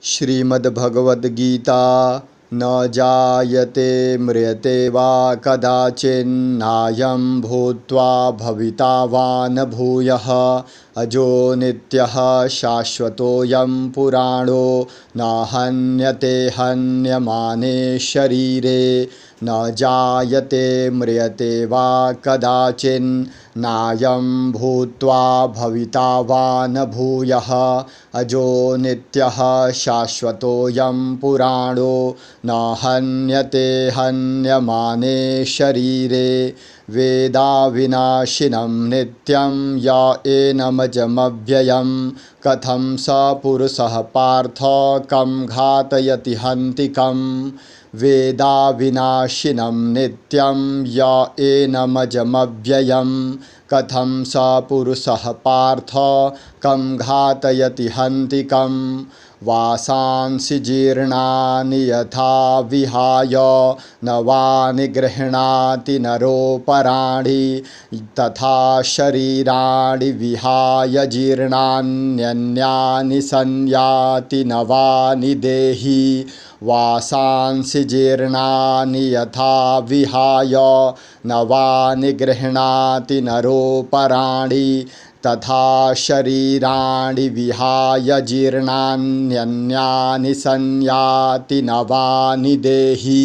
श्रीमद्भगवद्गीता न जायते म्रियते वा कदाचिन्नायं भूत्वा भविता वा न भूयः अजो नित्यः शाश्वतोऽयं पुराणो न हन्यते हन्यमाने शरीरे न जायते म्रियते वा कदाचिन्नायं भूत्वा भविता वा न भूयः अजो नित्यः शाश्वतोऽयं पुराणो न हन्यते हन्यमाने शरीरे वेदाविनाशिनं नित्यं य एनमजमव्ययं कथं स पुरुषः पार्थ कं घातयति हन्तिकं वेदाविनाशिनं नित्यं य एनमजमव्ययं कथं स पुरुषः पार्थ कं घातयति हन्तिकं वासांसि जीर्णानि यथा विहाय नवानि गृह्णाति नरोपराणि तथा शरीराणि विहाय जीर्णान्यन्यानि संयाति नवानि देहि वासांसि जीर्णानि यथा विहाय नवानि गृह्णाति नरोपराणि तथा शरीराणि विहाय जीर्णान्यन्यानि संयाति नवानि देहि।